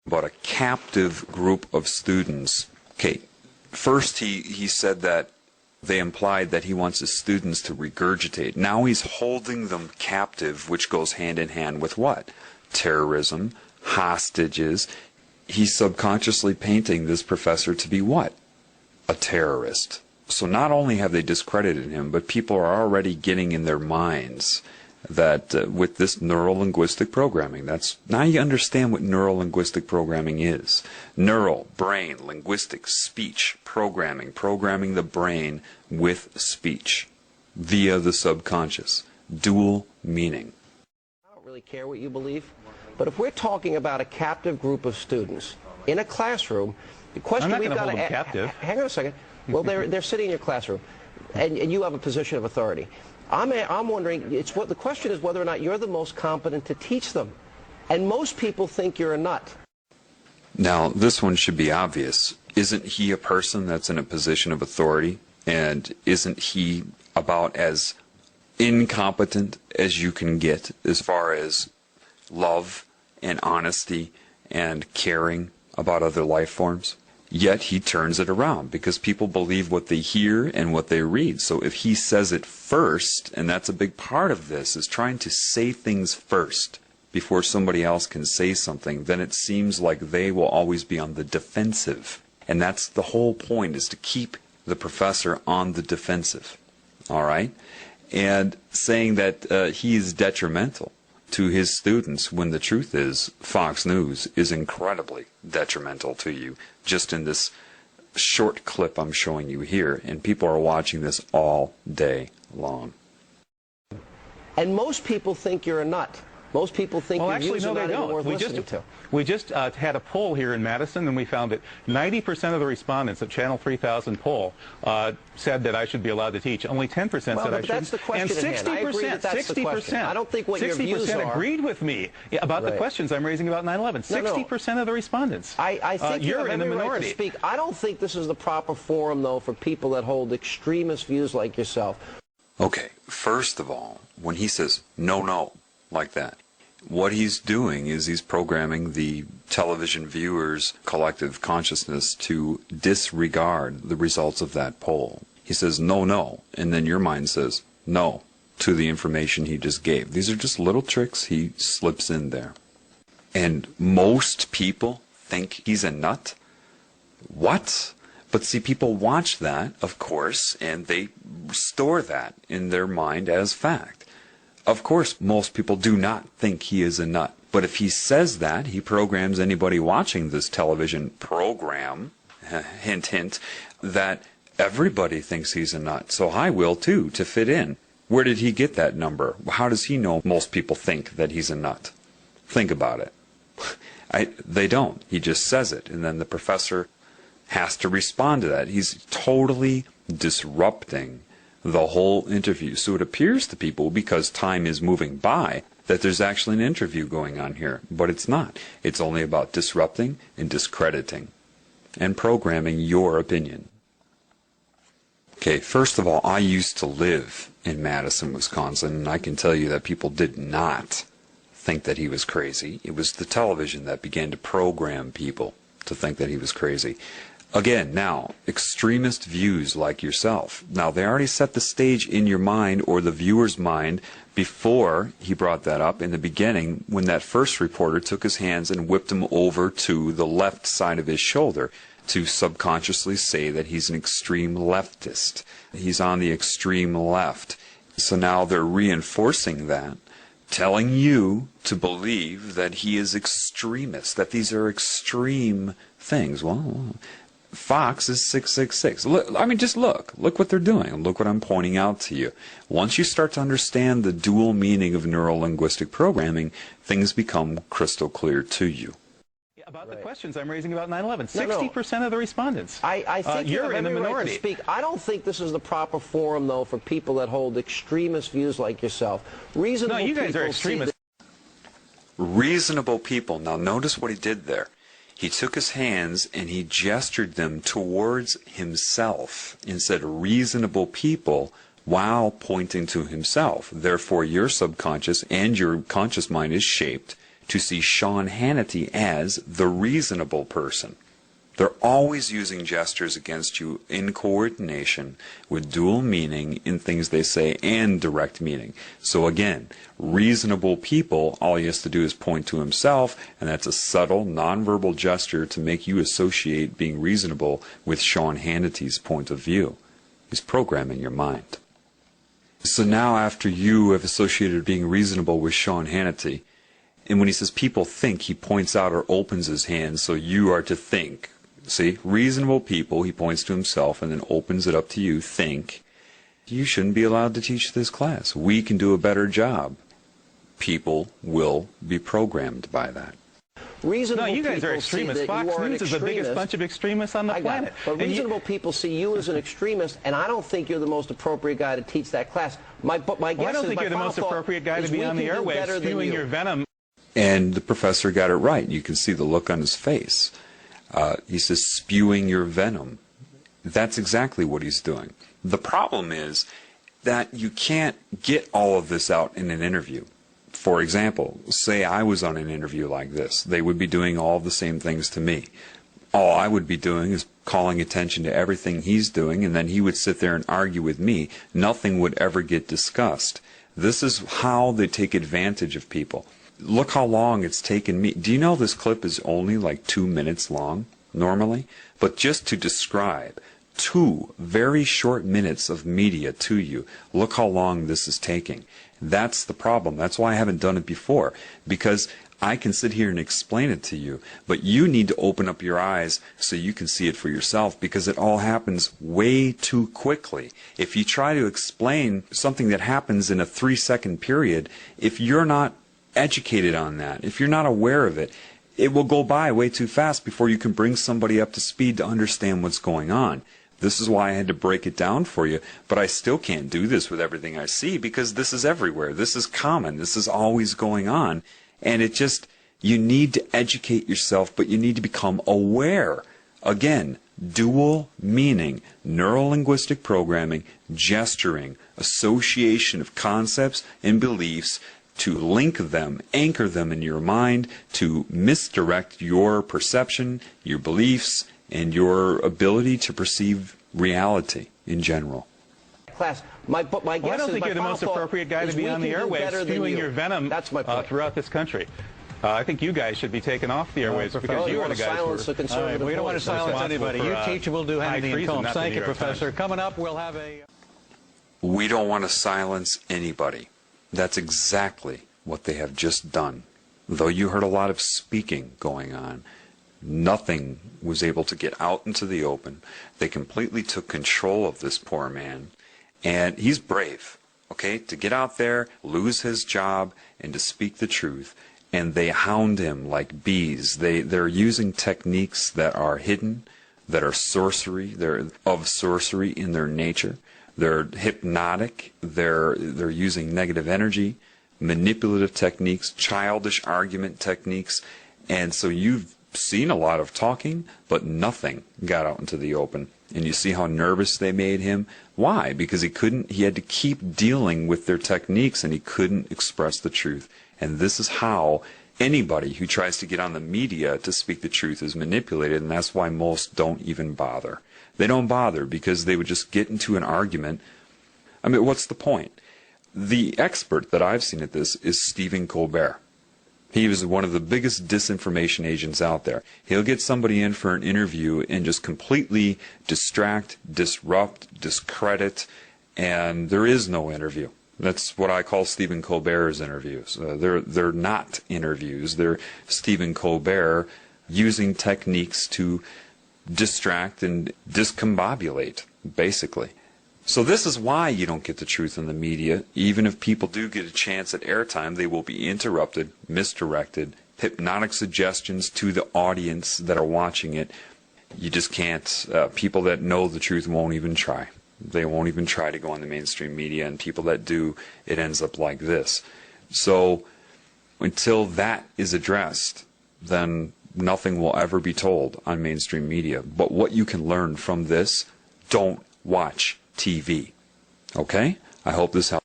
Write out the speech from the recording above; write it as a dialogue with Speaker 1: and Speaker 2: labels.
Speaker 1: about a captive group of students. Okay, first he said that they implied that he wants his students to regurgitate. Now he's holding them captive, which goes hand in hand with what? Terrorism, hostages. He's subconsciously painting this professor to be what? A terrorist. So not only have they discredited him, but people are already getting in their minds that with this neuro-linguistic programming, now you understand what neuro-linguistic programming is. Neural, brain, linguistic, speech, programming the brain with speech via the subconscious. Dual meaning.
Speaker 2: I don't really care what you believe, but if we're talking about a captive group of students in a classroom, the question we've got to ask, hang on a second. Well, they're sitting in your classroom, and you have a position of authority. I'm wondering, the question is whether or not you're the most competent to teach them. And most people think you're a nut.
Speaker 1: Now, this one should be obvious. Isn't he a person that's in a position of authority? And isn't he about as incompetent as you can get as far as love and honesty and caring about other life forms? Yet he turns it around because people believe what they hear and what they read. So if he says it first, and that's a big part of this, is trying to say things first before somebody else can say something, then it seems like they will always be on the defensive. And that's the whole point, is to keep the professor on the defensive. All right? And saying that he is detrimental to his students, when the truth is Fox News is incredibly detrimental to you, just in this short clip I'm showing you here, and people are watching this all day long.
Speaker 2: And most people think you're a nut. Most people think your views are not even worth listening to.
Speaker 3: We just had a poll here in Madison, and we found that 90% of the respondents at Channel 3000 poll said that I should be allowed to teach. Only 10% said I shouldn't.
Speaker 2: That's the question
Speaker 3: and 60%, 60%,
Speaker 2: I don't think what your views are.
Speaker 3: agreed with me about the questions I'm raising about 9/11. 60% of the respondents.
Speaker 2: I think
Speaker 3: you're in the minority.
Speaker 2: Right to speak. I don't think this is the proper forum, though, for people that hold extremist views like yourself.
Speaker 1: Okay, first of all, when he says no, like that, what he's doing is he's programming the television viewers' collective consciousness to disregard the results of that poll. He says no, and then your mind says no to the information he just gave. These are just little tricks he slips in there. And most people think he's a nut? What? But see, people watch that, of course, and they store that in their mind as fact. Of course, most people do not think he is a nut. But if he says that, he programs anybody watching this television program, hint, hint, that everybody thinks he's a nut. So I will too, to fit in. Where did he get that number? How does he know most people think that he's a nut? Think about it. They don't. He just says it, and then the professor has to respond to that. He's totally disrupting the whole interview. So it appears to people, because time is moving by, that there's actually an interview going on here. But it's not. It's only about disrupting and discrediting and programming your opinion. Okay, first of all, I used to live in Madison, Wisconsin, and I can tell you that people did not think that he was crazy. It was the television that began to program people to think that he was crazy. Again, now, extremist views like yourself. Now, they already set the stage in your mind or the viewer's mind before he brought that up in the beginning, when that first reporter took his hands and whipped him over to the left side of his shoulder to subconsciously say that he's an extreme leftist. He's on the extreme left. So now they're reinforcing that, telling you to believe that he is extremist, that these are extreme things. Well, Fox is 666. Look, I mean, just look what they're doing. Look what I'm pointing out to you. Once you start to understand the dual meaning of neuro-linguistic programming, things become crystal clear to you.
Speaker 3: About the questions I'm raising about 9/11, 60% of the respondents.
Speaker 2: I think
Speaker 3: you're in the minority.
Speaker 2: Right to speak. I don't think this is the proper forum, though, for people that hold extremist views like yourself. Reasonable
Speaker 3: you guys are extremists.
Speaker 1: Reasonable people. Now notice what he did there. He took his hands and he gestured them towards himself and said reasonable people while pointing to himself. Therefore, your subconscious and your conscious mind is shaped to see Sean Hannity as the reasonable person. They're always using gestures against you in coordination with dual meaning in things they say and direct meaning. So again, reasonable people, all he has to do is point to himself, and that's a subtle, nonverbal gesture to make you associate being reasonable with Sean Hannity's point of view. He's programming your mind. So now after you have associated being reasonable with Sean Hannity, and when he says people think, he points out or opens his hand, so you are to think. See, reasonable people, he points to himself and then opens it up to you, think, you shouldn't be allowed to teach this class. We can do a better job. People will be programmed by that.
Speaker 2: Reasonable
Speaker 3: no, you guys are extremists. Fox News is the biggest bunch of extremists on the planet.
Speaker 2: But reasonable people see you as an extremist, and I don't think you're the most appropriate guy to teach that class. My guess
Speaker 3: I don't think you're the most appropriate guy to be on the airwaves spewing your venom.
Speaker 1: And the professor got it right. You can see the look on his face. He says, spewing your venom. That's exactly what he's doing. The problem is that you can't get all of this out in an interview. For example, say I was on an interview like this. They would be doing all the same things to me. All I would be doing is calling attention to everything he's doing, and then he would sit there and argue with me. Nothing would ever get discussed. This is how they take advantage of people. Look how long it's taken me. Do you know this clip is only like 2 minutes long, normally? But just to describe 2 very short minutes of media to you, look how long this is taking. That's the problem. That's why I haven't done it before, because I can sit here and explain it to you, but you need to open up your eyes so you can see it for yourself, because it all happens way too quickly. If you try to explain something that happens in a 3-second period, if you're not educated on that, if you're not aware of it, it will go by way too fast before you can bring somebody up to speed to understand what's going on. This is why I had to break it down for you, but I still can't do this with everything I see, because this is everywhere. This is common. This is always going on. And it just, you need to educate yourself, but you need to become aware. Again, dual meaning, neuro-linguistic programming, gesturing, association of concepts and beliefs to link them, anchor them in your mind, to misdirect your perception, your beliefs, and your ability to perceive reality in general.
Speaker 2: Class, my guess
Speaker 3: I don't think you're the most appropriate guy to be on the airwaves spewing your venom throughout this country. I think you guys should be taken off the airwaves because you are the guys who are...
Speaker 4: We don't want to silence anybody. You teach and we'll do Hannity and Combs. Thank you, Professor. Coming up, we'll have a...
Speaker 1: We don't want to silence anybody. That's exactly what they have just done. Though you heard a lot of speaking going on, nothing was able to get out into the open. They completely took control of this poor man. And he's brave, okay, to get out there, lose his job, and to speak the truth. And they hound him like bees. They're using techniques that are hidden, that are sorcery. They're of sorcery in their nature. They're hypnotic. They're using negative energy, manipulative techniques, childish argument techniques. And so you've seen a lot of talking, but nothing got out into the open. And you see how nervous they made him. Why? Because he had to keep dealing with their techniques, and he couldn't express the truth. And this is how anybody who tries to get on the media to speak the truth is manipulated, and that's why most don't even bother. They don't bother because they would just get into an argument. I mean, what's the point? The expert that I've seen at this is Stephen Colbert. He was one of the biggest disinformation agents out there. He'll get somebody in for an interview and just completely distract, disrupt, discredit, and there is no interview. That's what I call Stephen Colbert's interviews. They're not interviews. They're Stephen Colbert using techniques to distract and discombobulate, basically. So this is why you don't get the truth in the media. Even if people do get a chance at airtime, they will be interrupted, misdirected, hypnotic suggestions to the audience that are watching it. You just can't. People that know the truth won't even try. They won't even try to go on the mainstream media, and people that do, it ends up like this. So until that is addressed, then nothing will ever be told on mainstream media. But what you can learn from this, don't watch TV. Okay? I hope this helps.